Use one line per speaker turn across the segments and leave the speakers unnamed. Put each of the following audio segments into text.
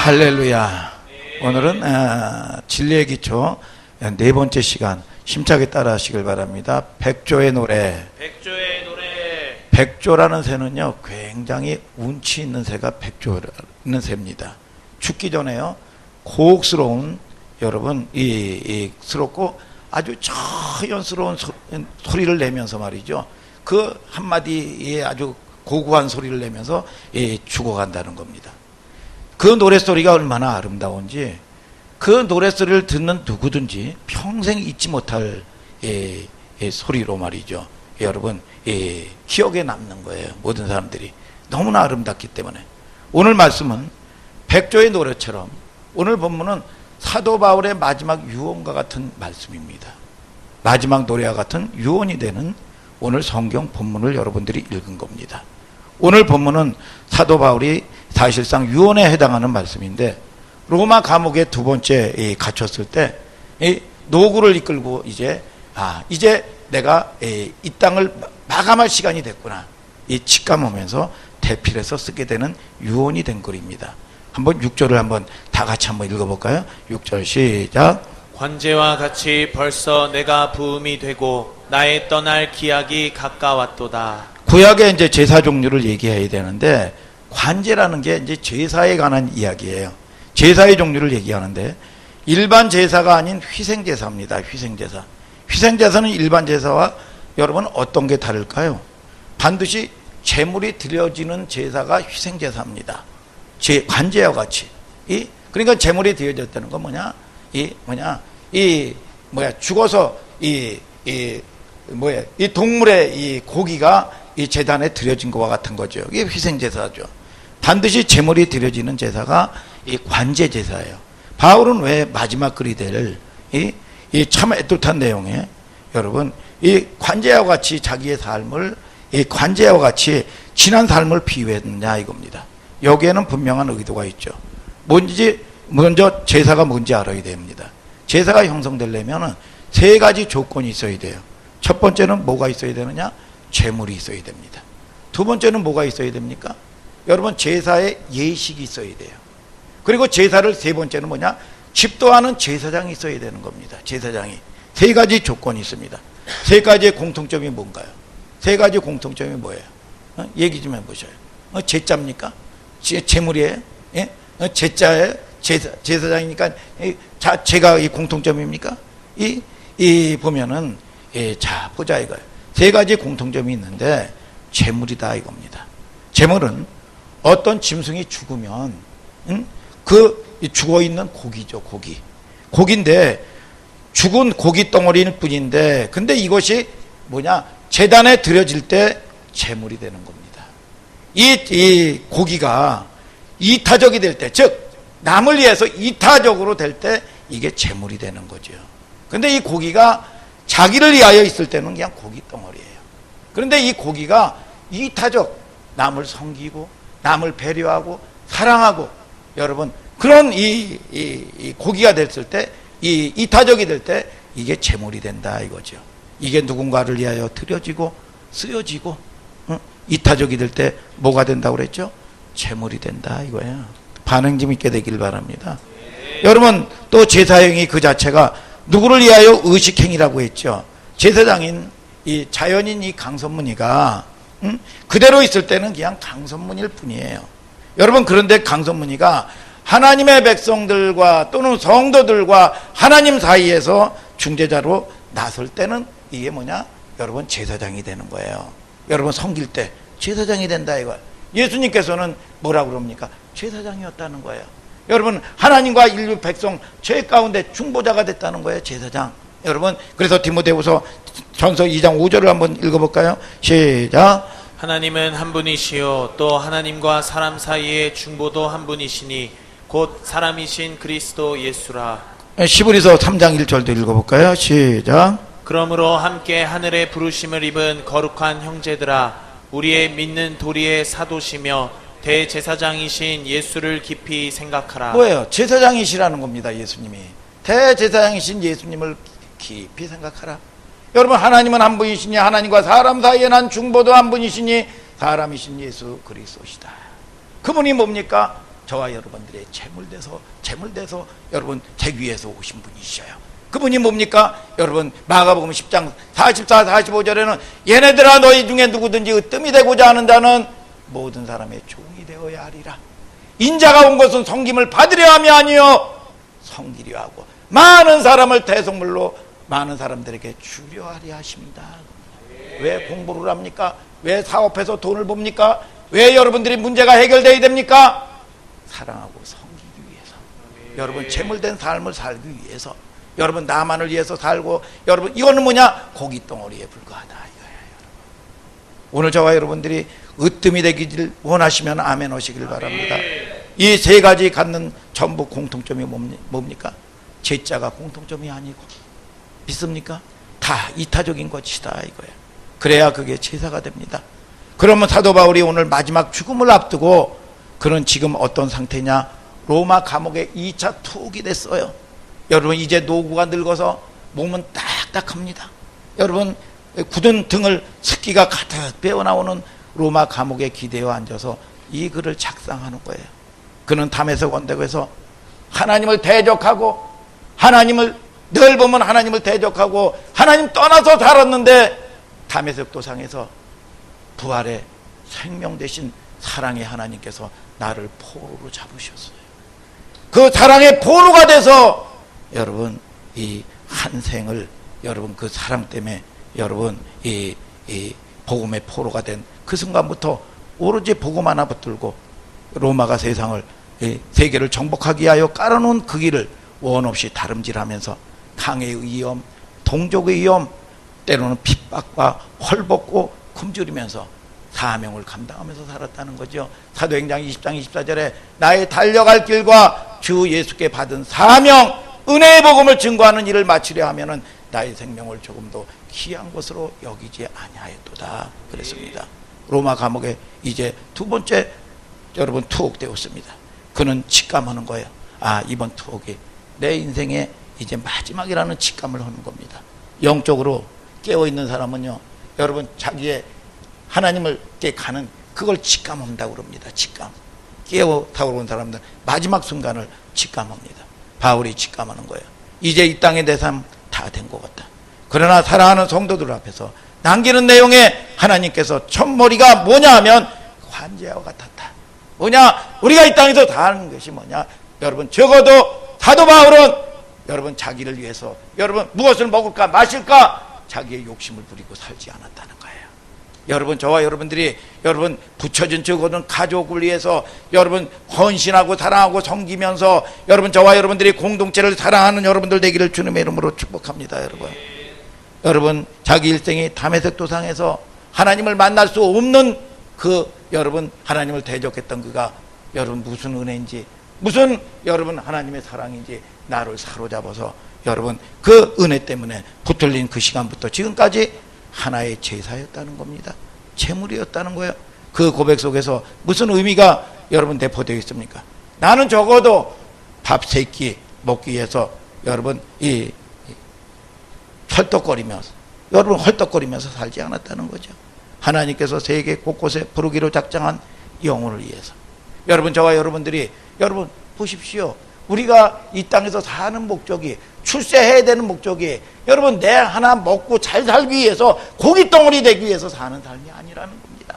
할렐루야. 오늘은 진리의 기초 네 번째 시간 심차게 따라 하시길 바랍니다. 백조의 노래.
백조의 노래.
백조라는 새는요 굉장히 운치 있는 새가 백조라는 새입니다. 죽기 전에요 고혹스러운 여러분 스럽고 아주 자연스러운 소리를 내면서 말이죠. 그 한마디에 아주 고고한 소리를 내면서 죽어간다는 겁니다. 그 노랫소리가 얼마나 아름다운지 그 노랫소리를 듣는 누구든지 평생 잊지 못할 소리로 말이죠. 여러분 기억에 남는 거예요. 모든 사람들이 너무나 아름답기 때문에 오늘 말씀은 백조의 노래처럼 오늘 본문은 사도 바울의 마지막 유언과 같은 말씀입니다. 마지막 노래와 같은 유언이 되는 오늘 성경 본문을 여러분들이 읽은 겁니다. 오늘 본문은 사도 바울이 사실상 유언에 해당하는 말씀인데 로마 감옥에 두 번째 갇혔을 때 노구를 이끌고 이제 내가 이 땅을 마감할 시간이 됐구나 직감하면서 대필해서 쓰게 되는 유언이 된 글입니다. 한번 6절을 한번 다 같이 한번 읽어볼까요? 6절 시작.
관제와 같이 벌써 내가 부음이 되고 나의 떠날 기약이 가까웠도다.
구약의 이제 제사 종류를 얘기해야 되는데 관제라는 게 이제 제사에 관한 이야기예요. 제사의 종류를 얘기하는데 일반 제사가 아닌 희생 제사입니다. 희생 제사. 희생 제사는 일반 제사와 여러분 어떤 게 다를까요? 반드시 제물이 드려지는 제사가 희생 제사입니다. 관제와 같이. 그러니까 제물이 드려졌다는 건 죽어서 이 동물의 이 고기가 이 제단에 드려진 것과 같은 거죠. 이게 희생 제사죠. 반드시 제물이 드려지는 제사가 이 관제 제사예요. 바울은 왜 마지막 글이 될 이 참 애틋한 내용에 여러분 이 관제와 같이 자기의 삶을 이 관제와 같이 지난 삶을 비유했느냐 이겁니다. 여기에는 분명한 의도가 있죠. 먼저 제사가 뭔지 알아야 됩니다. 제사가 형성되려면 세 가지 조건이 있어야 돼요. 첫 번째는 뭐가 있어야 되느냐? 제물이 있어야 됩니다. 두 번째는 뭐가 있어야 됩니까? 여러분 제사에 예식이 있어야 돼요. 그리고 제사를 세 번째는 뭐냐? 집도하는 제사장이 있어야 되는 겁니다. 제사장이. 세 가지 조건이 있습니다. 세 가지의 공통점이 뭔가요? 세 가지 공통점이 뭐예요? 얘기 좀 해보셔요. 제자입니까? 제물이에요? 예? 제자예요? 제사장이니까 제가 이 공통점입니까? 보면은 자 보자 이거예요. 세 가지 공통점이 있는데 제물이다 이겁니다. 제물은 어떤 짐승이 죽으면 그 죽어있는 고기죠. 고기인데 죽은 고기 덩어리일 뿐인데 근데 이것이 제단에 드려질 때 제물이 되는 겁니다. 이 고기가 이타적이 될 때, 즉 남을 위해서 이타적으로 될 때 이게 제물이 되는 거죠. 근데 이 고기가 자기를 위하여 있을 때는 그냥 고기 덩어리예요. 그런데 이 고기가 이타적, 남을 섬기고 남을 배려하고 사랑하고 여러분 그런 이 고기가 됐을 때 이타적이 될 때 이게 제물이 된다 이거죠. 이게 누군가를 위하여 드려지고 쓰여지고 이타적이 될 때 뭐가 된다고 그랬죠? 제물이 된다 이거야. 반응 좀 있게 되길 바랍니다. 여러분 또 제사행위 그 자체가 누구를 위하여 의식행위라고 했죠. 제사장인 이 자연인 이 강선문이가 그대로 있을 때는 그냥 강선문일 뿐이에요. 여러분 그런데 강선문이가 하나님의 백성들과 또는 성도들과 하나님 사이에서 중재자로 나설 때는 이게 여러분 제사장이 되는 거예요. 여러분 섬길 때 제사장이 된다 이거예요. 예수님께서는 뭐라고 그럽니까? 제사장이었다는 거예요. 여러분 하나님과 인류 백성 죄 가운데 중보자가 됐다는 거예요. 제사장. 여러분 그래서 디모데후서 전서 2장 5절을 한번 읽어볼까요? 시작.
하나님은 한 분이시요 또 하나님과 사람 사이의 중보도 한 분이시니 곧 사람이신 그리스도 예수라.
시브리서 3장 1절도 읽어볼까요? 시작.
그러므로 함께 하늘의 부르심을 입은 거룩한 형제들아 우리의 믿는 도리의 사도시며 대제사장이신 예수를 깊이 생각하라.
뭐예요? 제사장이시라는 겁니다. 예수님이. 대제사장이신 예수님을 깊이 생각하라. 여러분 하나님은 한 분이시니 하나님과 사람 사이에 난 중보도 한 분이시니 사람이신 예수 그리스도시다. 그분이 뭡니까? 저와 여러분들의 제물돼서 여러분 제 위에서 오신 분이셔요. 그분이 뭡니까? 여러분 마가복음 10장 44, 45절에는 얘네들아 너희 중에 누구든지 으뜸이 되고자 하는 자는 모든 사람의 종이 되어야 하리라. 인자가 온 것은 섬김을 받으려 함이 아니요 섬기려 하고 많은 사람을 대속물로 많은 사람들에게 주려 하려 하십니다. 왜 공부를 합니까? 왜 사업해서 돈을 봅니까? 왜 여러분들이 문제가 해결되어야 됩니까? 사랑하고 섬기기 위해서, 여러분 재물된 삶을 살기 위해서, 여러분 나만을 위해서 살고, 여러분 이거는 뭐냐? 고깃덩어리에 불과하다 이거예요. 오늘 저와 여러분들이 으뜸이 되기를 원하시면 아멘 하시길 바랍니다. 이 세 가지 갖는 전부 공통점이 뭡니까? 제자가 공통점이 아니고, 믿습니까? 다 이타적인 것이다 이거예요. 그래야 그게 제사가 됩니다. 그러면 사도 바울이 오늘 마지막 죽음을 앞두고 그는 지금 어떤 상태냐? 로마 감옥에 2차 투옥이 됐어요. 여러분 이제 노구가 늙어서 몸은 딱딱합니다. 여러분 굳은 등을 습기가 가득 배어나오는 로마 감옥에 기대어 앉아서 이 글을 작성하는 거예요. 그는 담에색 언덕에서 하나님을 대적하고, 하나님을 늘 보면 하나님을 대적하고 하나님 떠나서 살았는데 담에색 도상에서 부활의 생명 대신 사랑의 하나님께서 나를 포로로 잡으셨어요. 그 사랑의 포로가 돼서 여러분 이 한 생을 여러분 그 사랑 때문에 여러분 이 복음의 포로가 된 그 순간부터 오로지 복음 하나 붙들고 로마가 세상을 세계를 정복하기 위하여 깔아놓은 그 길을 원 없이 다름질하면서 강의 위험, 동족의 위험, 때로는 핍박과 헐벗고 굶주리면서 사명을 감당하면서 살았다는 거죠. 사도행전 20장 24절에 나의 달려갈 길과 주 예수께 받은 사명, 은혜의 복음을 증거하는 일을 마치려 하면은 나의 생명을 조금도 귀한 것으로 여기지 아니하였도다 그랬습니다. 로마 감옥에 이제 두 번째 여러분 투옥되었습니다. 그는 직감하는 거예요. 아, 이번 투옥이 내 인생의 이제 마지막이라는 직감을 하는 겁니다. 영적으로 깨어있는 사람은요, 여러분 자기의 하나님을 가는 그걸 직감한다고 그럽니다. 직감. 깨어 타오르는 사람들 마지막 순간을 직감합니다. 바울이 직감하는 거예요. 이제 이 땅의 내 삶 다 된 것 같다. 그러나 사랑하는 성도들 앞에서 남기는 내용에 하나님께서 첫머리가 뭐냐 하면 관제와 같았다. 뭐냐? 우리가 이 땅에서 다 하는 것이 뭐냐? 여러분 적어도 사도 바울은 여러분 자기를 위해서 여러분 무엇을 먹을까 마실까 자기의 욕심을 부리고 살지 않았다는 거예요. 여러분 저와 여러분들이 여러분 붙여진 적어둔 가족을 위해서 여러분 헌신하고 사랑하고 섬기면서 여러분 저와 여러분들이 공동체를 사랑하는 여러분들 되기를 주님의 이름으로 축복합니다. 여러분 자기 일생이 담에색 도상에서 하나님을 만날 수 없는 그 여러분 하나님을 대적했던 그가 여러분 무슨 은혜인지 무슨 여러분 하나님의 사랑인지 나를 사로잡아서 여러분 그 은혜 때문에 붙들린 그 시간부터 지금까지 하나의 제사였다는 겁니다. 제물이었다는 거예요. 그 고백 속에서 무슨 의미가 여러분 내포되어 있습니까? 나는 적어도 밥 세 끼 먹기 위해서 여러분 이 헐떡거리면서 여러분 헐떡거리면서 살지 않았다는 거죠. 하나님께서 세계 곳곳에 부르기로 작정한 영혼을 위해서 여러분 저와 여러분들이 여러분 보십시오. 우리가 이 땅에서 사는 목적이 출세해야 되는 목적이 여러분 내 하나 먹고 잘 살기 위해서 고깃덩어리 되기 위해서 사는 삶이 아니라는 겁니다.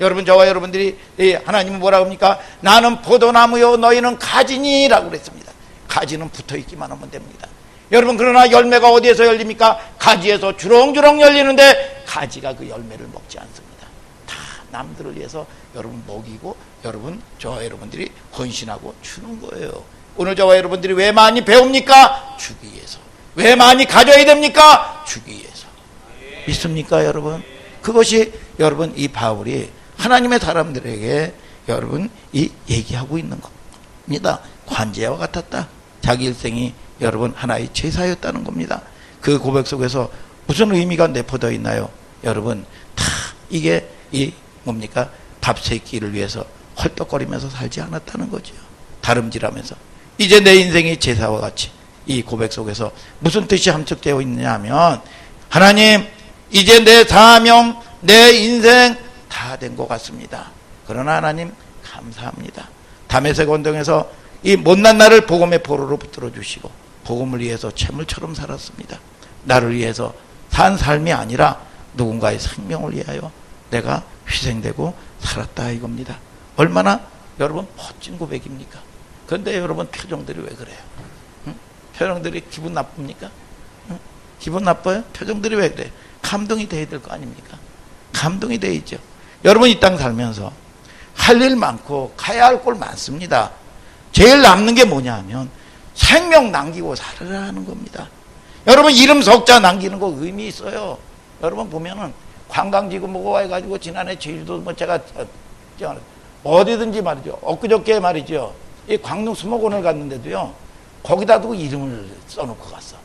여러분 저와 여러분들이 하나님은 뭐라고 합니까? 나는 포도나무요 너희는 가지니라고 그랬습니다. 가지는 붙어있기만 하면 됩니다. 여러분 그러나 열매가 어디에서 열립니까? 가지에서 주렁주렁 열리는데 가지가 그 열매를 먹지 않습니다. 다 남들을 위해서 여러분 먹이고 여러분 저와 여러분들이 헌신하고 주는 거예요. 오늘 저와 여러분들이 왜 많이 배웁니까? 주기 위해서. 왜 많이 가져야 됩니까? 주기 위해서. 믿습니까 여러분? 그것이 여러분 이 바울이 하나님의 사람들에게 여러분 이 얘기하고 있는 겁니다. 관제와 같았다. 자기 일생이 여러분 하나의 제사였다는 겁니다. 그 고백 속에서 무슨 의미가 내포되어 있나요? 여러분 다 이게 이 뭡니까? 밥 세 끼를 위해서 헐떡거리면서 살지 않았다는 거죠. 다름질하면서 이제 내 인생이 제사와 같이 이 고백 속에서 무슨 뜻이 함축되어 있느냐 하면 하나님 이제 내 사명 내 인생 다 된 것 같습니다. 그러나 하나님 감사합니다. 다메섹 언덕에서 이 못난 나를 복음의 포로로 붙들어 주시고 복음을 위해서 재물처럼 살았습니다. 나를 위해서 산 삶이 아니라 누군가의 생명을 위하여 내가 희생되고 살았다 이겁니다. 얼마나 여러분 멋진 고백입니까? 그런데 여러분 표정들이 왜 그래요? 응? 표정들이 기분 나쁩니까? 응? 기분 나빠요? 표정들이 왜 그래요? 감동이 돼야 될 거 아닙니까? 감동이 돼야죠. 여러분 이 땅 살면서 할 일 많고 가야 할 곳 많습니다. 제일 남는 게 뭐냐 하면 생명 남기고 살으라는 겁니다. 여러분 이름 석자 남기는 거 의미 있어요. 여러분 보면은 관광지구 뭐고 와가지고 지난해 제주도 뭐 제가 어디든지 말이죠. 엊그저께 말이죠. 이 광릉 수목원을 갔는데도요. 거기다 두고 이름을 써놓고 갔어.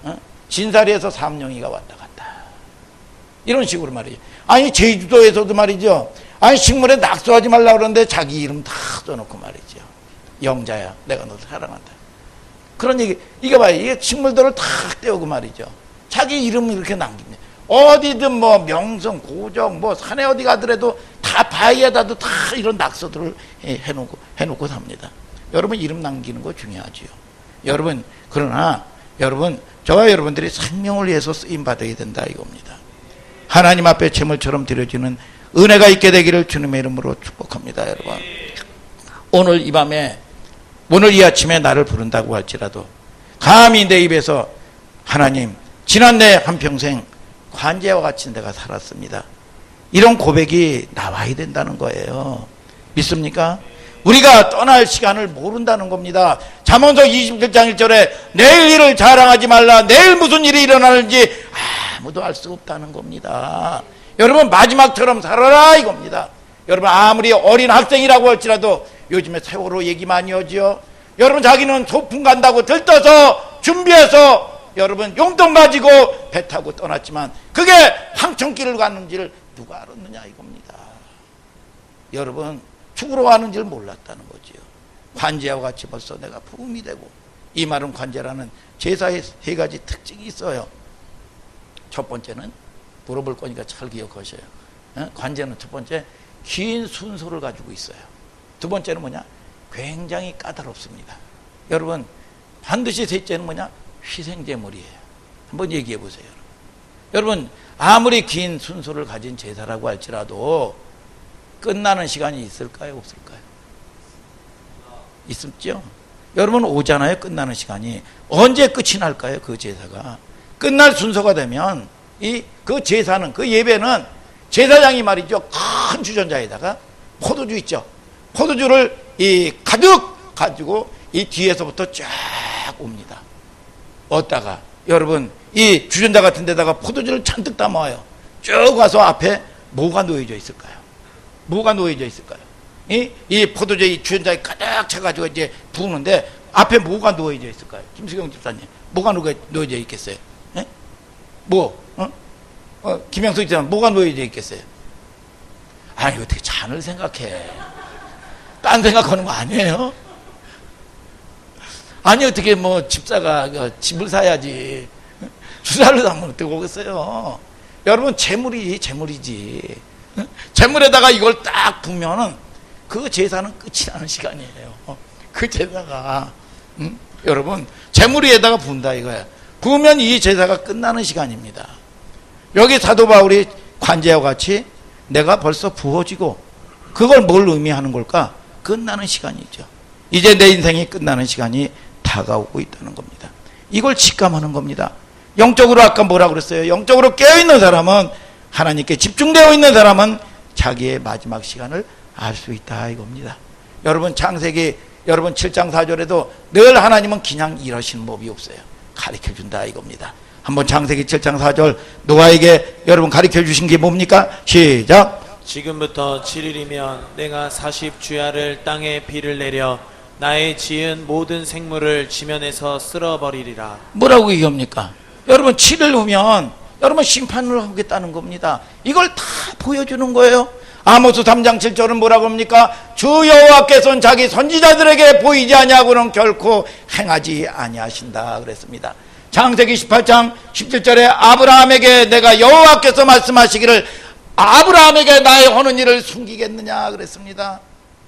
어? 진사리에서 삼룡이가 왔다 갔다. 이런 식으로 말이죠. 아니 제주도에서도 말이죠. 아니 식물에 낙서하지 말라 그러는데 자기 이름 다 써놓고 말이죠. 영자야 내가 너를 사랑한다. 그런 얘기. 이게 봐요. 이게 식물들을 탁 떼우고 말이죠. 자기 이름을 이렇게 남깁니다. 어디든 뭐 명성 고정 뭐 산에 어디 가더라도 다 바위에다도 다 이런 낙서들을 해놓고 삽니다. 여러분 이름 남기는 거 중요하지요. 여러분 그러나 여러분 저와 여러분들이 생명을 위해서 쓰임 받아야 된다 이겁니다. 하나님 앞에 제물처럼 드려지는 은혜가 있게 되기를 주님의 이름으로 축복합니다. 여러분 오늘 이 밤에 오늘 이 아침에 나를 부른다고 할지라도 감히 내 입에서 하나님 지난 내 한평생 관제와 같이 내가 살았습니다. 이런 고백이 나와야 된다는 거예요. 믿습니까? 우리가 떠날 시간을 모른다는 겁니다. 잠언서 27장 1절에 내일 일을 자랑하지 말라. 내일 무슨 일이 일어나는지 아무도 알 수 없다는 겁니다. 여러분 마지막처럼 살아라 이겁니다. 여러분 아무리 어린 학생이라고 할지라도 요즘에 세월호 얘기 많이 하죠. 여러분 자기는 소풍 간다고 들떠서 준비해서 여러분 용돈 가지고 배 타고 떠났지만 그게 황천길을 갔는지를 누가 알았느냐 이겁니다. 여러분 죽으러 가는지를 몰랐다는 거지요. 관제와 같이 벌써 내가 부음이 되고 이 말은 관제라는 제사의 세 가지 특징이 있어요. 첫 번째는 물어볼 거니까 잘 기억하셔요. 관제는 첫 번째 긴 순서를 가지고 있어요. 두 번째는 뭐냐? 굉장히 까다롭습니다. 여러분 반드시 셋째는 뭐냐? 희생제물이에요. 한번 얘기해 보세요. 여러분 아무리 긴 순서를 가진 제사라고 할지라도 끝나는 시간이 있을까요? 없을까요? 있었죠? 여러분 오잖아요. 끝나는 시간이. 언제 끝이 날까요? 그 제사가. 끝날 순서가 되면 그 제사는 그 예배는 제사장이 말이죠. 큰 주전자에다가 포도주 있죠. 포도주를 가득 가지고 이 뒤에서부터 쫙 옵니다. 얻다가 여러분 이 주전자 같은 데다가 포도주를 잔뜩 담아와요. 쭉 와서 앞에 뭐가 놓여져 있을까요? 뭐가 놓여져 있을까요? 이 포도주 이 주전자에 가득 차가지고 이제 부으는데 앞에 뭐가 놓여져 있을까요? 김수경 집사님 뭐가 놓여져 있겠어요? 예? 뭐? 김영석 집사님 뭐가 놓여져 있겠어요? 아니 어떻게 잔을 생각해? 딴 생각하는 거 아니에요? 아니 어떻게 뭐 집사가 집을 사야지 주사를 담으면 어떻게 오겠어요? 여러분 재물이지. 재물에다가 이걸 딱 부으면은 그 제사는 끝이 나는 시간이에요. 그 제사가 여러분 재물 위에다가 부은다 이거야. 부으면 이 제사가 끝나는 시간입니다. 여기 사도 바울이 관제와 같이 내가 벌써 부어지고 그걸 뭘 의미하는 걸까? 끝나는 시간이죠. 이제 내 인생이 끝나는 시간이 다가오고 있다는 겁니다. 이걸 직감하는 겁니다. 영적으로 아까 뭐라 그랬어요? 영적으로 깨어있는 사람은 하나님께 집중되어 있는 사람은 자기의 마지막 시간을 알 수 있다 이겁니다. 여러분 창세기 여러분 7장 4절에도 늘 하나님은 그냥 이러시는 법이 없어요. 가르쳐준다 이겁니다. 한번 창세기 7장 4절 노아에게 여러분 가르쳐주신 게 뭡니까? 시작.
지금부터 7일이면 내가 40주야를 땅에 비를 내려 나의 지은 모든 생물을 지면에서 쓸어버리리라.
뭐라고 얘기합니까? 여러분 7일 후면 여러분 심판을 하겠다는 겁니다. 이걸 다 보여주는 거예요. 아모스 3장 7절은 뭐라고 합니까? 주 여호와께서는 자기 선지자들에게 보이지 아니하고는 결코 행하지 아니하신다 그랬습니다. 창세기 18장 17절에 아브라함에게 내가 여호와께서 말씀하시기를 아브라함에게 나의 하는 일을 숨기겠느냐 그랬습니다.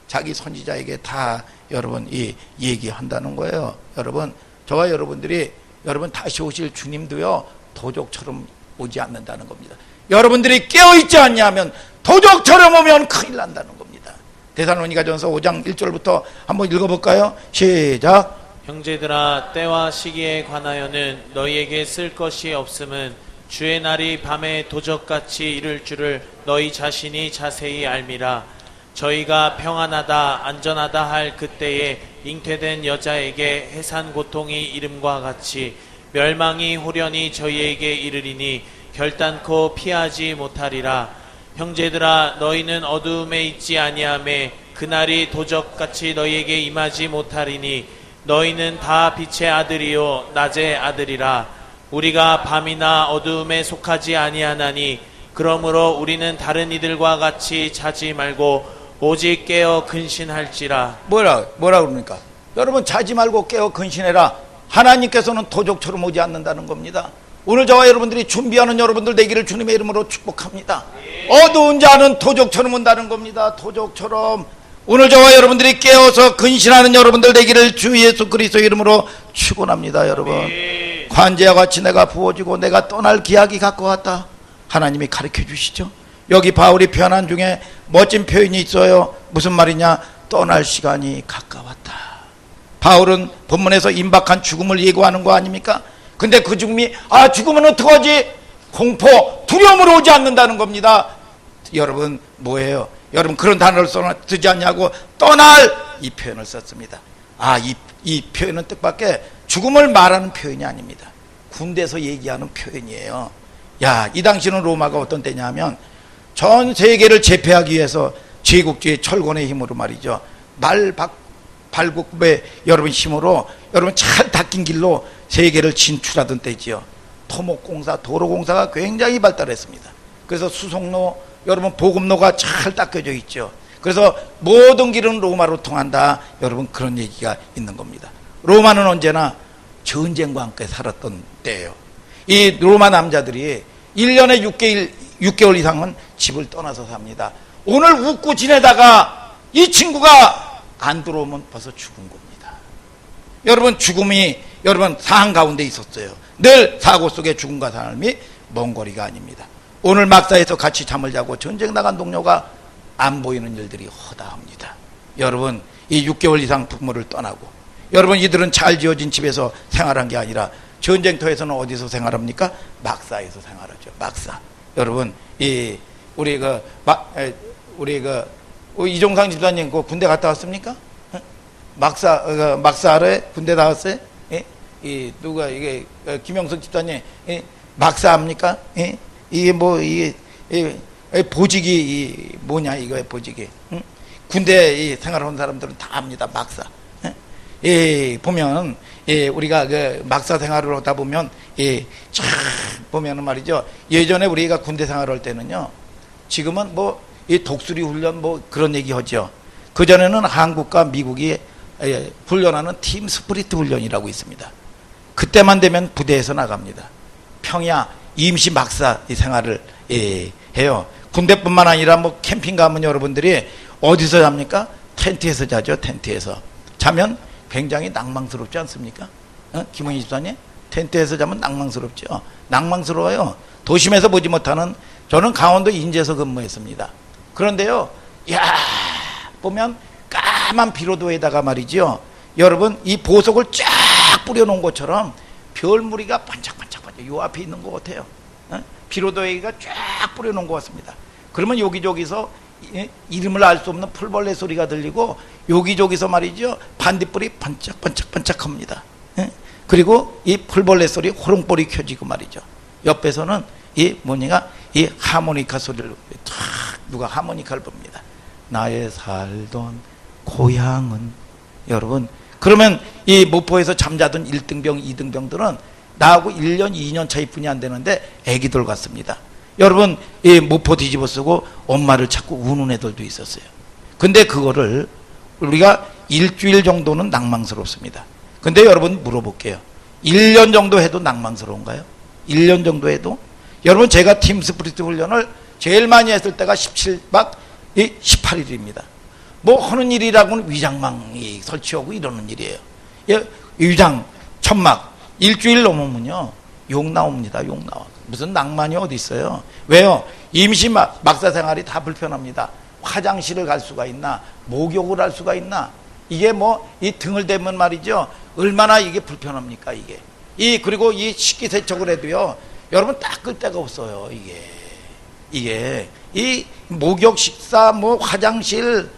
자기 선지자에게 다 여러분 이 얘기한다는 거예요. 여러분, 저와 여러분들이 여러분 다시 오실 주님도요 도적처럼 오지 않는다는 겁니다. 여러분들이 깨어있지 않냐면 도적처럼 오면 큰일 난다는 겁니다. 데살로니가전서 5장 1절부터 한번 읽어볼까요? 시작.
형제들아, 때와 시기에 관하여는 너희에게 쓸 것이 없음은 주의 날이 밤에 도적같이 이를 줄을 너희 자신이 자세히 알미라. 저희가 평안하다 안전하다 할 그때에 잉태된 여자에게 해산 고통이 이름과 같이 멸망이 호련히 저희에게 이르리니 결단코 피하지 못하리라. 형제들아, 너희는 어두움에 있지 아니하매 그날이 도적같이 너희에게 임하지 못하리니 너희는 다 빛의 아들이요 낮의 아들이라. 우리가 밤이나 어두움에 속하지 아니하나니 그러므로 우리는 다른 이들과 같이 자지 말고 오직 깨어 근신할지라.
뭐라 그럽니까? 여러분, 자지 말고 깨어 근신해라. 하나님께서는 도적처럼 오지 않는다는 겁니다. 오늘 저와 여러분들이 준비하는 여러분들 되기를 주님의 이름으로 축복합니다. 어두운 자는 도적처럼 온다는 겁니다. 도적처럼. 오늘 저와 여러분들이 깨어서 근신하는 여러분들 되기를 주 예수 그리스도의 이름으로 축원합니다. 여러분, 관제와 같이 내가 부어지고 내가 떠날 기약이 가까웠다. 하나님이 가르쳐 주시죠. 여기 바울이 표현한 중에 멋진 표현이 있어요. 무슨 말이냐? 떠날 시간이 가까웠다. 바울은 본문에서 임박한 죽음을 예고하는 거 아닙니까? 근데 그 죽음이 죽으면 어떡하지? 공포, 두려움으로 오지 않는다는 겁니다. 여러분, 뭐예요? 여러분, 그런 단어를 쓰지 않냐고? 떠날, 이 표현을 썼습니다. 이 표현은 뜻밖의 죽음을 말하는 표현이 아닙니다. 군대에서 얘기하는 표현이에요. 이 당시는 로마가 어떤 때냐면 전 세계를 제패하기 위해서 제국주의 철권의 힘으로 말이죠. 발국부의 여러분 힘으로 여러분 잘 닦인 길로 세계를 진출하던 때지요. 토목공사, 도로공사가 굉장히 발달했습니다. 그래서 수송로, 여러분 보급로가 잘 닦여져 있죠. 그래서 모든 길은 로마로 통한다. 여러분, 그런 얘기가 있는 겁니다. 로마는 언제나 전쟁과 함께 살았던 때예요. 이 로마 남자들이 1년에 6개월 이상은 집을 떠나서 삽니다. 오늘 웃고 지내다가 이 친구가 안 들어오면 벌써 죽은 겁니다. 여러분, 죽음이 여러분 상황 가운데 있었어요. 늘 사고 속에 죽음과 삶이 먼 거리가 아닙니다. 오늘 막사에서 같이 잠을 자고 전쟁 나간 동료가 안 보이는 일들이 허다합니다. 여러분, 이 6개월 이상 부모를 떠나고, 여러분, 이들은 잘 지어진 집에서 생활한 게 아니라 전쟁터에서는 어디서 생활합니까? 막사에서 생활하죠. 막사. 여러분, 우리 이종상 집사님 그 군대 갔다 왔습니까? 막사에 군대 나왔어요? 누가 이게 김영석 집사님 막사합니까? 이게 뭐 이게 보직이 뭐냐 이거에 보직이. 군대 생활하는 사람들은 다 압니다. 막사. 보면 우리가 그 막사 생활을 하다 보면 참 보면은 말이죠. 예전에 우리가 군대 생활할 때는요. 지금은 뭐 이 독수리 훈련 뭐 그런 얘기 하죠. 그 전에는 한국과 미국이 훈련하는 팀 스프리트 훈련이라고 있습니다. 그때만 되면 부대에서 나갑니다. 평야 임시 막사 이 생활을 해요. 군대뿐만 아니라 뭐 캠핑 가면 여러분들이 어디서 잡니까? 텐트에서 자죠. 텐트에서 자면 굉장히 낭망스럽지 않습니까? 김은희 집사님, 텐트에서 자면 낭망스럽죠. 낭망스러워요. 도심에서 보지 못하는. 저는 강원도 인제에서 근무했습니다. 그런데요, 보면 까만 비로도에다가 말이죠. 여러분, 이 보석을 쫙 뿌려놓은 것처럼 별무리가 반짝반짝 요 앞에 있는 것 같아요. 비로도에가 쫙 뿌려놓은 것 같습니다. 그러면 여기저기서 이름을 알 수 없는 풀벌레 소리가 들리고 여기저기서 말이죠. 반딧불이 반짝반짝합니다. 그리고 이 풀벌레 소리 호롱불이 켜지고 말이죠. 옆에서는 이 하모니카 소리를 누가 하모니카를 봅니다. 나의 살던 고향은. 여러분, 그러면 이 모포에서 잠자던 1등병 2등병들은 나하고 1년 2년 차이뿐이 안 되는데 애기들 같습니다. 여러분, 이 모포 뒤집어 쓰고 엄마를 찾고 우는 애들도 있었어요. 근데 그거를 우리가 일주일 정도는 낭망스럽습니다. 근데 여러분 물어볼게요. 1년 정도 해도 낭망스러운가요? 1년 정도 해도? 여러분, 제가 팀 스프리트 훈련을 제일 많이 했을 때가 17박 18일입니다. 뭐 하는 일이라고는 위장망이 설치하고 이러는 일이에요. 예, 위장, 천막 일주일 넘으면요 욕 나옵니다. 욕 나와. 무슨 낭만이 어디 있어요? 왜요? 임시 막사 생활이 다 불편합니다. 화장실을 갈 수가 있나? 목욕을 할 수가 있나? 이게 뭐 이 등을 대면 말이죠. 얼마나 이게 불편합니까 이게. 그리고 이 식기세척을 해도요. 여러분 닦을 데가 없어요. 이게 이 목욕, 식사, 뭐 화장실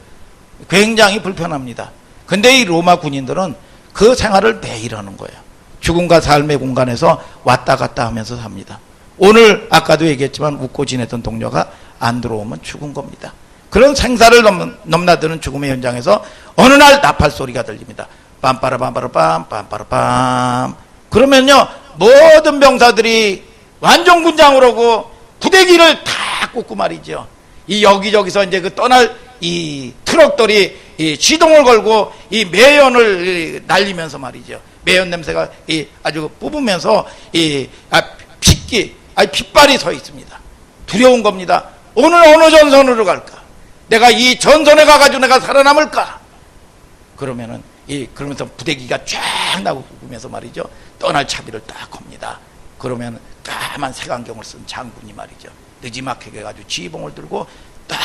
굉장히 불편합니다. 근데 이 로마 군인들은 그 생활을 매일 하는 거예요. 죽음과 삶의 공간에서 왔다 갔다 하면서 삽니다. 오늘 아까도 얘기했지만 웃고 지냈던 동료가 안 들어오면 죽은 겁니다. 그런 생사를 넘나드는 죽음의 현장에서 어느 날 나팔 소리가 들립니다. 빰빠라빰빠라빰 빰빠라빰. 그러면요 모든 병사들이 완전 군장으로 오고 부대기를 다 꽂고 말이죠. 이 여기저기서 이제 그 떠날 이 트럭들이 이 시동을 걸고 이 매연을 날리면서 말이죠. 매연 냄새가 아주 뽑으면서 핏발이 서 있습니다. 두려운 겁니다. 오늘 어느 전선으로 갈까? 내가 이 전선에 가가지고 내가 살아남을까? 그러면서 부대기가 쫙 나고 보면서 말이죠. 떠날 차비를 딱 겁니다. 그러면 까만 색안경을 쓴 장군이 말이죠. 느지막하게 해가지고 지휘봉을 들고 딱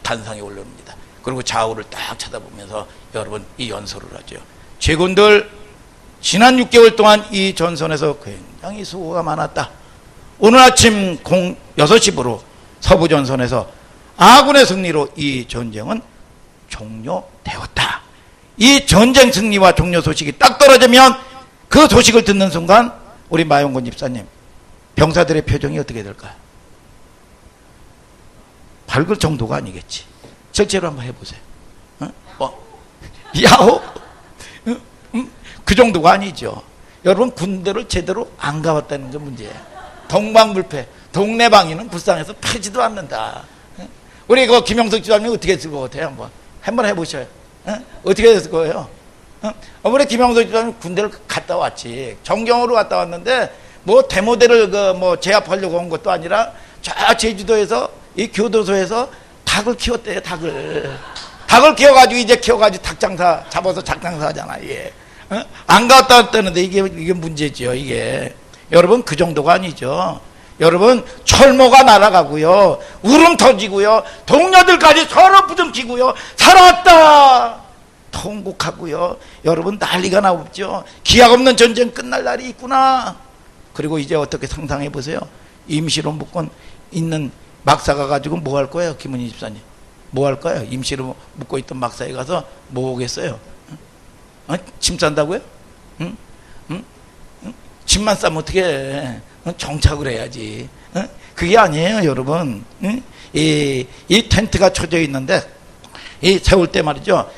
단상에 올라옵니다. 그리고 좌우를 딱 쳐다보면서 여러분 이 연설을 하죠. 제군들 지난 6개월 동안 이 전선에서 굉장히 수고가 많았다. 오늘 아침 6시부로 서부전선에서 아군의 승리로 이 전쟁은 종료되었다. 이 전쟁 승리와 종료 소식이 딱 떨어지면 그 소식을 듣는 순간 우리 마용건 집사님 병사들의 표정이 어떻게 될까요? 밝을 정도가 아니겠지. 실제로 한번 해보세요. 야호! 그 정도가 아니죠. 여러분 군대를 제대로 안 가봤다는 게 문제예요. 동방불패, 동네방위는 불쌍해서 패지도 않는다. 우리 그 김영석 지사님 어떻게 했을 것 같아요? 한번 해보셔요. 어떻게 했을 거예요? 우리 김영석 지사님 군대를 갔다 왔지. 정경으로 갔다 왔는데 뭐 대모대를 제압하려고 온 것도 아니라 저 제주도에서 이 교도소에서 닭을 키웠대요. 닭을 키워가지고 이제 닭장사 잡아서 닭장사 하잖아. 안 갔다 왔다는데 이게 문제죠. 이게 여러분 그 정도가 아니죠. 여러분 철모가 날아가고요, 울음 터지고요, 동료들까지 서로 부둥키고요, 살아왔다 통곡하고요. 여러분 난리가 나오죠. 기약 없는 전쟁 끝날 날이 있구나. 그리고 이제 어떻게 상상해 보세요. 임시로 묶은 있는 막사가 가지고 뭐 할 거예요? 김은희 집사님 뭐 할 거예요? 임시로 묶고 있던 막사에 가서 뭐 오겠어요? 침 싼다고요? 침만 싸면 어떻게 해? 정착을 해야지. 그게 아니에요, 여러분. 이 텐트가 쳐져 있는데 이 세울 때 말이죠.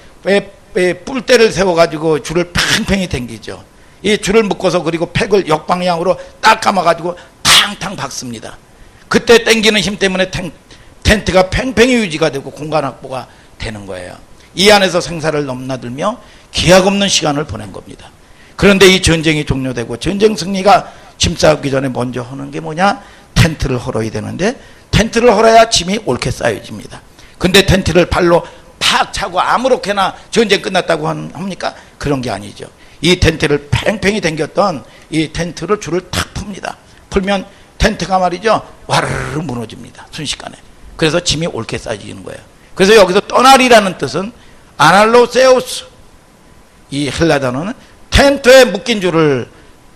뿔대를 세워가지고 줄을 팽팽히 당기죠. 이 줄을 묶어서 그리고 팩을 역방향으로 딱 감아가지고 탕탕 박습니다. 그때 당기는 힘 때문에 텐트가 팽팽히 유지가 되고 공간 확보가 되는 거예요. 이 안에서 생사를 넘나들며 기약 없는 시간을 보낸 겁니다. 그런데 이 전쟁이 종료되고 전쟁 승리가 짐 싸우기 전에 먼저 하는 게 뭐냐? 텐트를 헐어야 되는데 텐트를 헐어야 짐이 옳게 쌓여집니다. 근데 텐트를 발로 팍 차고 아무렇게나 전쟁 끝났다고 합니까? 그런 게 아니죠. 이 텐트를 팽팽히 당겼던 이 텐트를 줄을 탁 풉니다. 풀면 텐트가 말이죠 와르르 무너집니다. 순식간에. 그래서 짐이 옳게 쌓여지는 거예요. 그래서 여기서 떠나리라는 뜻은 아날로세우스, 이 헬라 단어는 텐트에 묶인 줄을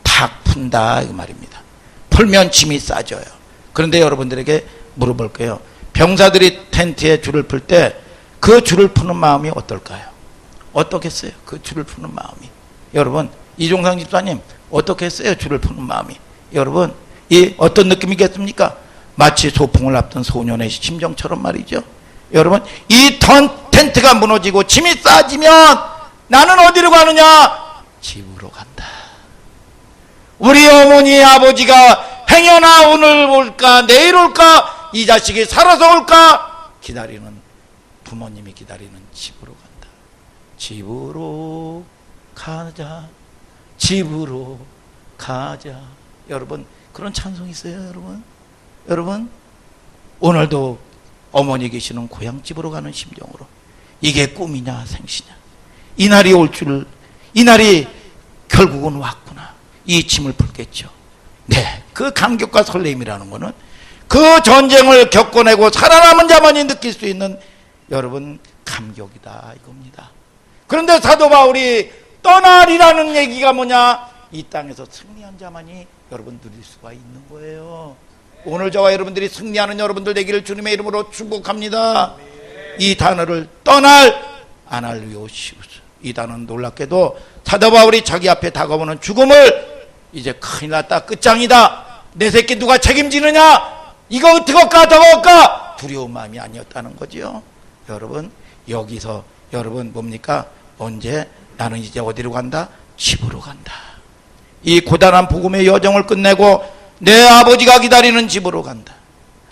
탁 푼다 이 말입니다. 풀면 짐이 싸져요. 그런데 여러분들에게 물어볼게요. 병사들이 텐트에 줄을 풀 때 그 줄을 푸는 마음이 어떨까요? 어떻겠어요? 그 줄을 푸는 마음이. 여러분 이종상 집사님 어떻게 했어요? 줄을 푸는 마음이. 여러분 이 어떤 느낌이겠습니까? 마치 소풍을 앞둔 소년의 심정처럼 말이죠. 여러분 이 텐트가 무너지고 짐이 싸지면 나는 어디로 가느냐? 집으로 간다. 우리 어머니 아버지가 행여나 오늘 올까 내일 올까 이 자식이 살아서 올까 기다리는 부모님이 기다리는 집으로 간다. 집으로 가자, 집으로 가자. 여러분 그런 찬송이 있어요. 여러분 오늘도 어머니 계시는 고향집으로 가는 심정으로 이게 꿈이냐 생시냐. 이 날이 올 줄, 이 날이 결국은 왔구나. 이 짐을 풀겠죠. 네, 그 감격과 설렘이라는 것은 그 전쟁을 겪어내고 살아남은 자만이 느낄 수 있는 여러분 감격이다 이겁니다. 그런데 사도 바울이 떠나리라는 얘기가 뭐냐? 이 땅에서 승리한 자만이 여러분 누릴 수가 있는 거예요. 오늘 저와 여러분들이 승리하는 여러분들 되기를 주님의 이름으로 축복합니다. 이 단어를 떠날 아날리오시우스, 이 단어는 놀랍게도 사도 바울이 자기 앞에 다가오는 죽음을 이제 큰일 났다, 끝장이다, 내 새끼 누가 책임지느냐, 이거 어떡할까 저거할까 두려운 마음이 아니었다는 거죠. 여러분 여기서 여러분 뭡니까? 언제 나는 이제 어디로 간다? 집으로 간다. 이 고단한 복음의 여정을 끝내고 내 아버지가 기다리는 집으로 간다.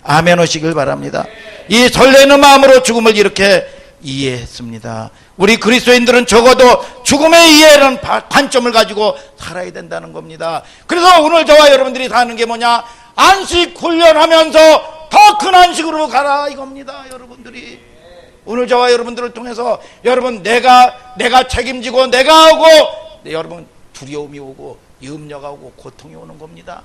아멘 하시길 바랍니다. 이 설레는 마음으로 죽음을 이렇게 이해했습니다. 우리 그리스도인들은 적어도 죽음의 이해라는 관점을 가지고 살아야 된다는 겁니다. 그래서 오늘 저와 여러분들이 사는 게 뭐냐? 안식 훈련하면서 더 큰 안식으로 가라 이겁니다. 여러분들이 오늘 저와 여러분들을 통해서 여러분 내가 책임지고 내가 하고 여러분 두려움이 오고 염려가 오고 고통이 오는 겁니다.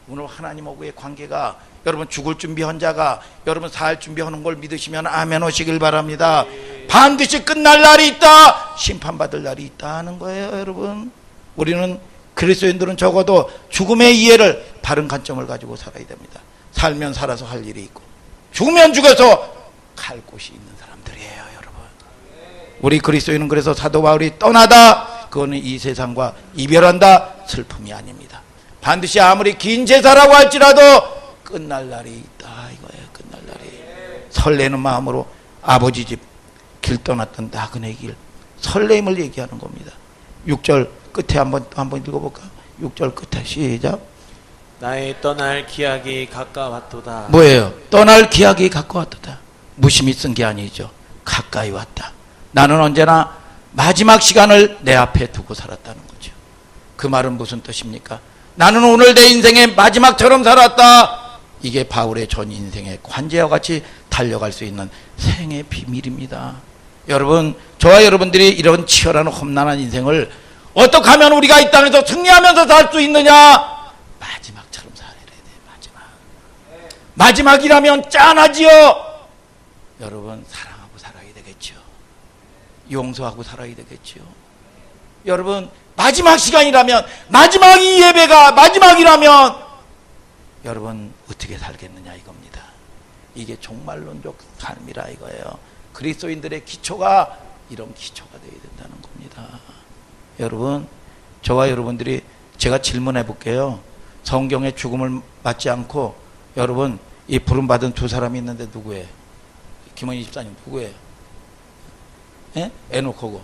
오늘 하나님하고의 관계가 여러분 죽을 준비한 자가 여러분 살 준비하는 걸 믿으시면 아멘 하시길 바랍니다. 반드시 끝날 날이 있다, 심판받을 날이 있다는 거예요. 여러분 우리는 그리스도인들은 적어도 죽음의 이해를 바른 관점을 가지고 살아야 됩니다. 살면 살아서 할 일이 있고 죽으면 죽어서 갈 곳이 있는 사람들이에요. 여러분 우리 그리스도인은 그래서 사도 바울이 떠나다, 그거는 이 세상과 이별한다, 슬픔이 아닙니다. 반드시 아무리 긴 제사라고 할지라도 끝날 날이 있다 이거예요. 끝날 날이. 설레는 마음으로 아버지 집 길 떠났던 나그네 길, 설렘을 얘기하는 겁니다. 6절 끝에 한번 읽어볼까? 6절 끝에 시작.
나의 떠날 기약이 가까웠도다.
뭐예요? 떠날 기약이 가까웠도다. 무심히 쓴 게 아니죠. 가까이 왔다. 나는 언제나 마지막 시간을 내 앞에 두고 살았다는 거죠. 그 말은 무슨 뜻입니까? 나는 오늘 내 인생의 마지막처럼 살았다. 이게 바울의 전 인생의 관제와 같이 달려갈 수 있는 생의 비밀입니다. 여러분 저와 여러분들이 이런 치열한 험난한 인생을 어떻게 하면 우리가 이 땅에서 승리하면서 살 수 있느냐? 마지막처럼 살아야 돼. 마지막이라면 짠하지요. 여러분 사랑하고 살아야 되겠죠. 용서하고 살아야 되겠죠. 여러분 마지막 시간이라면, 마지막 이 예배가 마지막이라면 여러분 어떻게 살겠느냐 이겁니다. 이게 종말론적 삶이라 이거예요. 그리스도인들의 기초가 이런 기초가 되어야 된다는 겁니다. 여러분 저와 여러분들이, 제가 질문해 볼게요. 성경의 죽음을 맞지 않고 여러분 이 부름받은 두 사람이 있는데 누구예요? 김원희 집사님 누구예요? 예? 에녹하고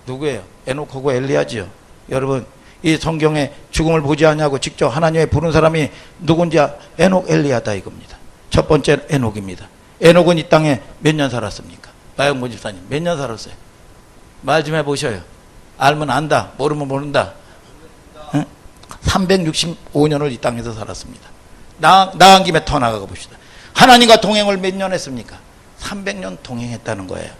누구예요? 에녹하고 엘리야지요. 여러분 이 성경에 죽음을 보지 않냐고 직접 하나님의 부른 사람이 누군지 에녹 엘리야다 이겁니다. 첫 번째 에녹입니다. 에녹은 이 땅에 몇 년 살았습니까? 마영곤 집사님 몇 년 살았어요? 말 좀 해보셔요. 알면 안다, 모르면 모른다. 365년을 이 땅에서 살았습니다. 나간 김에 더 나가 봅시다. 하나님과 동행을 몇 년 했습니까? 300년 동행했다는 거예요.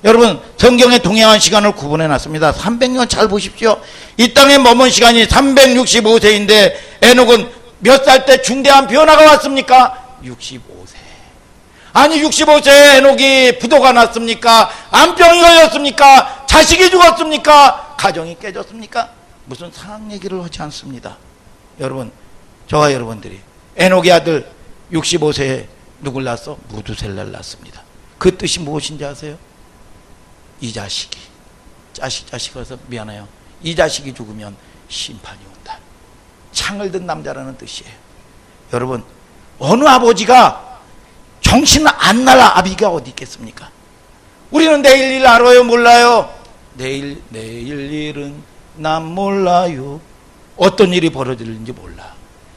여러분 성경에 동행한 시간을 구분해 놨습니다. 300년 잘 보십시오. 이 땅에 머문 시간이 365세인데 에녹은 몇 살 때 중대한 변화가 왔습니까? 65세. 아니 65세에 에녹이 부도가 났습니까? 암병이 걸렸습니까? 자식이 죽었습니까? 가정이 깨졌습니까? 무슨 상황 얘기를 하지 않습니다. 여러분 저와 여러분들이 에녹의 아들 65세에 누굴 낳았어? 무두셀라를 낳습니다. 그 뜻이 무엇인지 아세요? 이 자식이 자식어서 미안해요. 이 자식이 죽으면 심판이 온다. 창을 든 남자라는 뜻이에요. 여러분 어느 아버지가 정신 안 날 아비가 어디 있겠습니까? 우리는 내일 일 알아요? 몰라요? 내일 일은 난 몰라요. 어떤 일이 벌어질는지 몰라.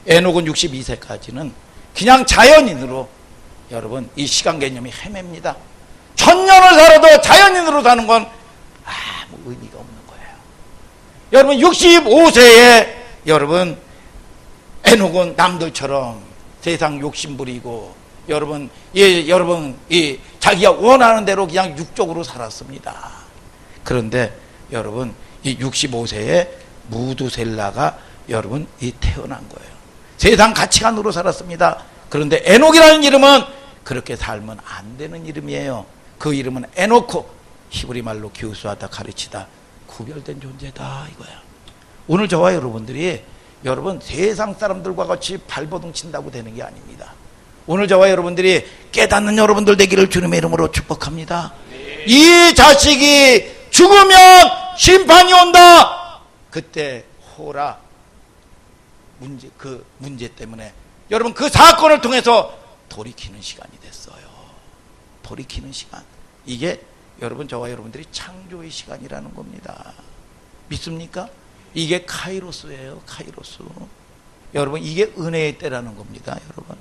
에녹은 62세까지는 그냥 자연인으로 여러분 이 시간 개념이 헤맵니다. 1000년을 살아도 자연인으로 사는 건 아무 의미가 없는 거예요. 여러분 65세에 여러분 에녹은 남들처럼 세상 욕심 부리고 여러분 이 자기가 원하는 대로 그냥 육적으로 살았습니다. 그런데 여러분 이 65세에 무두셀라가 여러분 이 태어난 거예요. 세상 가치관으로 살았습니다. 그런데 에녹이라는 이름은 그렇게 살면 안 되는 이름이에요. 그 이름은 에노코, 히브리 말로 기우수하다, 가르치다, 구별된 존재다 이거야. 오늘 저와 여러분들이 여러분 세상 사람들과 같이 발버둥 친다고 되는 게 아닙니다. 오늘 저와 여러분들이 깨닫는 여러분들 되기를 주님의 이름으로 축복합니다. 이 자식이 죽으면 심판이 온다. 그때 호라 문제 때문에 여러분 그 사건을 통해서 돌이키는 시간이 됐어요. 돌이키는 시간. 이게 여러분 저와 여러분들이 창조의 시간이라는 겁니다. 믿습니까? 이게 카이로스예요. 카이로스. 여러분 이게 은혜의 때라는 겁니다. 여러분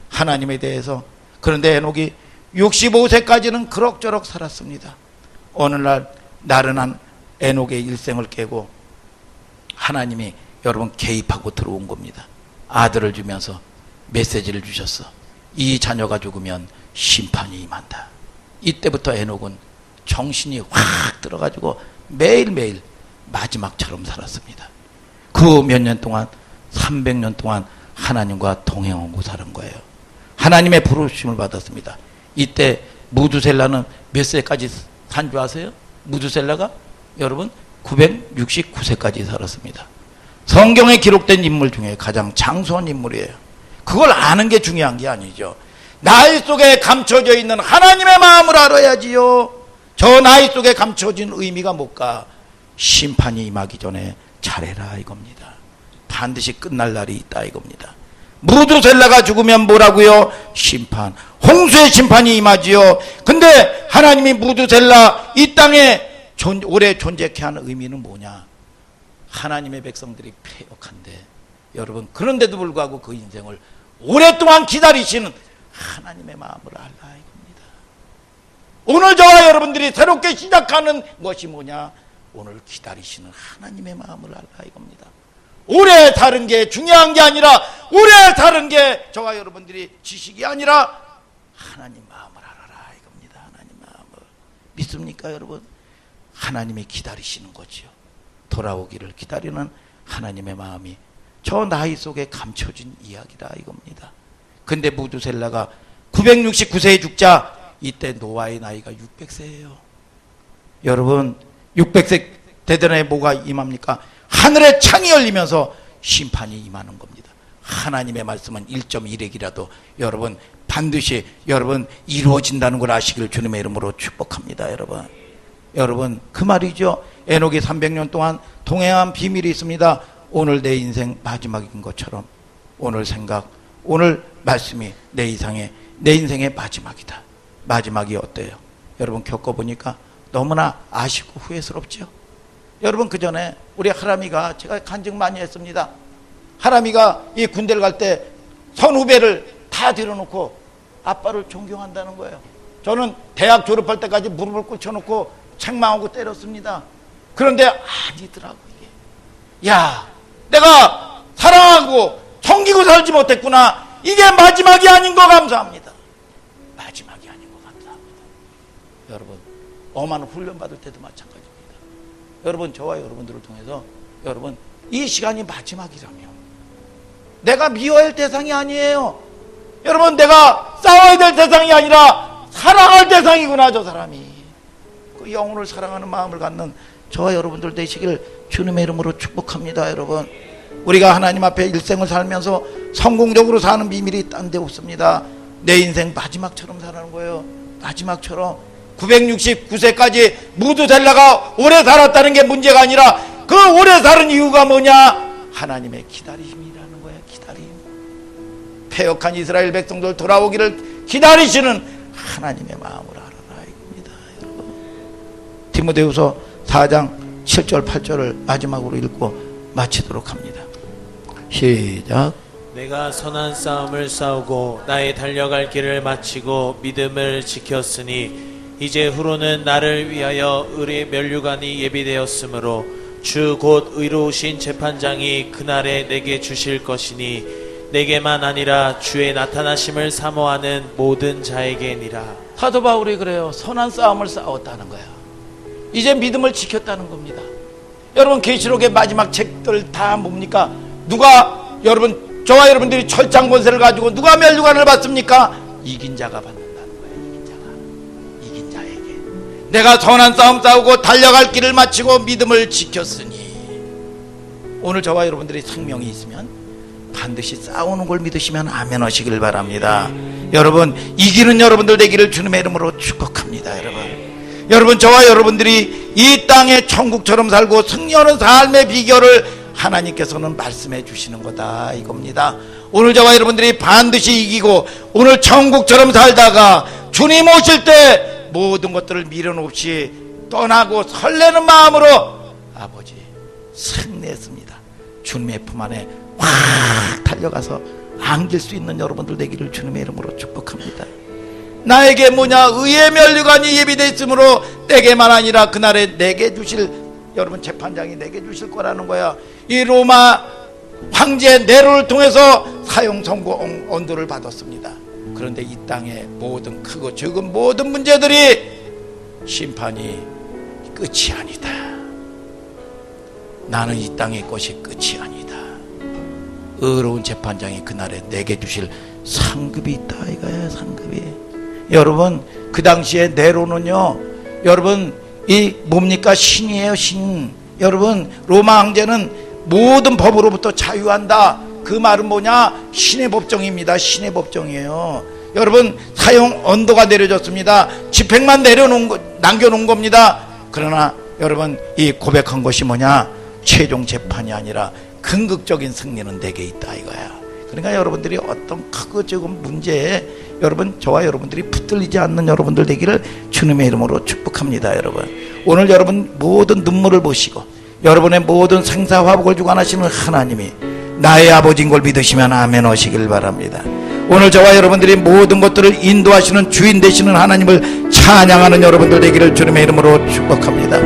하나님에 대해서. 그런데 에녹이 65세까지는 그럭저럭 살았습니다. 어느 날 나른한 에녹의 일생을 깨고 하나님이 여러분 개입하고 들어온 겁니다. 아들을 주면서 메시지를 주셨어. 이 자녀가 죽으면 심판이 임한다. 이때부터 에녹은 정신이 확 들어가지고 매일매일 마지막처럼 살았습니다. 그 몇 년 동안 300년 동안 하나님과 동행하고 사는 거예요. 하나님의 부르심을 받았습니다. 이때 무두셀라는 몇 세까지 산 줄 아세요? 무두셀라가 여러분 969세까지 살았습니다. 성경에 기록된 인물 중에 가장 장수한 인물이에요. 그걸 아는 게 중요한 게 아니죠. 나이 속에 감춰져 있는 하나님의 마음을 알아야지요. 저 나이 속에 감춰진 의미가 뭘까? 심판이 임하기 전에 잘해라 이겁니다. 반드시 끝날 날이 있다 이겁니다. 무두셀라가 죽으면 뭐라고요? 심판, 홍수의 심판이 임하지요. 근데 하나님이 무두셀라 이 땅에 오래 존재케 하는 의미는 뭐냐? 하나님의 백성들이 패역한데 여러분 그런데도 불구하고 그 인생을 오랫동안 기다리시는 하나님의 마음을 알라 이겁니다. 오늘 저와 여러분들이 새롭게 시작하는 것이 뭐냐? 오늘 기다리시는 하나님의 마음을 알라 이겁니다. 오래 사는 게 중요한 게 아니라 오래 사는 게 저와 여러분들이 지식이 아니라 하나님 마음을 알아라 이겁니다. 하나님 마음을. 믿습니까 여러분? 하나님이 기다리시는 거지요. 돌아오기를 기다리는 하나님의 마음이 저 나이 속에 감춰진 이야기다 이겁니다. 근데 무두셀라가 969세에 죽자 이때 노아의 나이가 600세예요. 여러분 600세 되더니 뭐가 임합니까? 하늘의 창이 열리면서 심판이 임하는 겁니다. 하나님의 말씀은 1.1핵이라도 여러분 반드시 여러분 이루어진다는 걸 아시길 주님의 이름으로 축복합니다. 여러분 그 말이죠. 에녹이 300년 동안 동행한 비밀이 있습니다. 오늘 내 인생 마지막인 것처럼 오늘 생각, 오늘 말씀이 내 인생의 마지막이다. 마지막이 어때요? 여러분 겪어보니까 너무나 아쉽고 후회스럽죠. 여러분 그 전에 우리 하람이가 제가 간증 많이 했습니다. 하람이가 이 군대를 갈 때 선후배를 다 들여놓고 아빠를 존경한다는 거예요. 저는 대학 졸업할 때까지 무릎을 꿇혀놓고 책망하고 때렸습니다. 그런데 아니더라고 이게. 야, 내가 사랑하고 섬기고 살지 못했구나. 이게 마지막이 아닌 거 감사합니다. 마지막이 아닌 거 감사합니다. 여러분 엄한 훈련 받을 때도 마찬가지입니다. 여러분 저와 여러분들을 통해서 여러분 이 시간이 마지막이라며 내가 미워야 할 대상이 아니에요. 여러분 내가 싸워야 될 대상이 아니라 사랑할 대상이구나. 저 사람이 그 영혼을 사랑하는 마음을 갖는 저와 여러분들 되시길 주님의 이름으로 축복합니다. 여러분 우리가 하나님 앞에 일생을 살면서 성공적으로 사는 비밀이 딴 데 없습니다. 내 인생 마지막처럼 살아는 거예요. 마지막처럼 969세까지 무두셀라가 오래 살았다는 게 문제가 아니라 그 오래 사는 이유가 뭐냐? 하나님의 기다리심이라는 거예요. 기다림. 패역한 이스라엘 백성들 돌아오기를 기다리시는 하나님의 마음을 알아라 이겁니다. 여러분 디모데후서 4장 7절 8절을 마지막으로 읽고 마치도록 합니다. 시작.
내가 선한 싸움을 싸우고 나의 달려갈 길을 마치고 믿음을 지켰으니 이제 후로는 나를 위하여 의의 면류관이 예비되었으므로 주 곧 의로우신 재판장이 그날에 내게 주실 것이니 내게만 아니라 주의 나타나심을 사모하는 모든 자에게니라.
사도 바울이 그래요. 선한 싸움을 싸웠다는 거야. 이제 믿음을 지켰다는 겁니다. 여러분, 계시록의 마지막 책들 다 뭡니까? 누가, 여러분, 저와 여러분들이 철장 권세를 가지고 누가 멸류관을 받습니까? 이긴 자가 받는다는 거예요. 이긴 자가. 이긴 자에게 내가 선한 싸움 싸우고 달려갈 길을 마치고 믿음을 지켰으니, 오늘 저와 여러분들이 생명이 있으면 반드시 싸우는 걸 믿으시면 아멘 하시길 바랍니다. 여러분, 이기는 여러분들 되기를 주님의 이름으로 축복합니다. 여러분, 저와 여러분들이 이 땅에 천국처럼 살고 승리하는 삶의 비결을 하나님께서는 말씀해 주시는 거다, 이겁니다. 오늘 저와 여러분들이 반드시 이기고 오늘 천국처럼 살다가 주님 오실 때 모든 것들을 미련 없이 떠나고 설레는 마음으로 아버지 승리했습니다. 주님의 품 안에 확 달려가서 안길 수 있는 여러분들 되기를 주님의 이름으로 축복합니다. 나에게 뭐냐? 의의 면류관이 예비되어 있으므로 내게만 아니라 그날에 내게 주실, 여러분, 재판장이 내게 주실 거라는 거야. 이 로마 황제 네로를 통해서 사형 선고 언도를 받았습니다. 그런데 이 땅의 모든 크고 적은 모든 문제들이 심판이 끝이 아니다. 나는 이 땅의 것이 끝이 아니다. 의로운 재판장이 그날에 내게 주실 상급이 있다, 이거야. 상급이. 여러분, 그 당시에 네로는요, 여러분, 이 뭡니까? 신이에요, 신. 여러분, 로마 황제는 모든 법으로부터 자유한다. 그 말은 뭐냐? 신의 법정입니다. 신의 법정이에요. 여러분, 사형 언도가 내려졌습니다. 집행만 남겨놓은 겁니다. 그러나 여러분, 이 고백한 것이 뭐냐? 최종 재판이 아니라 긍극적인 승리는 내게 있다, 이거야. 그러니까 여러분들이 어떤 크고 적은 문제에 여러분, 저와 여러분들이 붙들리지 않는 여러분들 되기를 주님의 이름으로 축복합니다. 여러분, 오늘 여러분 모든 눈물을 보시고 여러분의 모든 생사화복을 주관하시는 하나님이 나의 아버지인 걸 믿으시면 아멘 하시길 바랍니다. 오늘 저와 여러분들이 모든 것들을 인도하시는 주인 되시는 하나님을 찬양하는 여러분들 되기를 주님의 이름으로 축복합니다.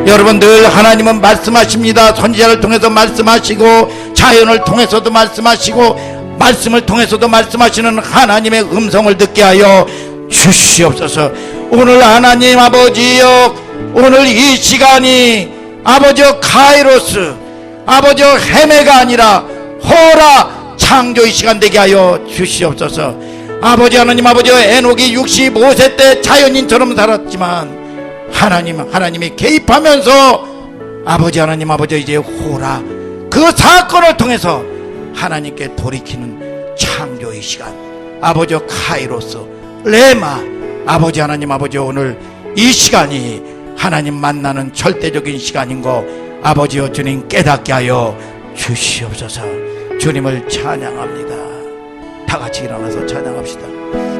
여러분, 늘 하나님은 말씀하십니다. 선지자를 통해서 말씀하시고 자연을 통해서도 말씀하시고 말씀을 통해서도 말씀하시는 하나님의 음성을 듣게 하여 주시옵소서. 오늘 하나님 아버지여, 오늘 이 시간이 아버지여 카이로스, 아버지여 헤매가 아니라 호라 창조의 시간 되게 하여 주시옵소서. 아버지 하나님, 아버지여 에녹이 65세 때 자연인처럼 살았지만 하나님이 개입하면서 아버지 하나님, 아버지여 이제 호라 그 사건을 통해서 하나님께 돌이키는 창조의 시간, 아버지여 카이로스 레마, 아버지 하나님, 아버지여 오늘 이 시간이 하나님 만나는 절대적인 시간인 거 아버지여 주님 깨닫게 하여 주시옵소서. 주님을 찬양합니다. 다 같이 일어나서 찬양합시다.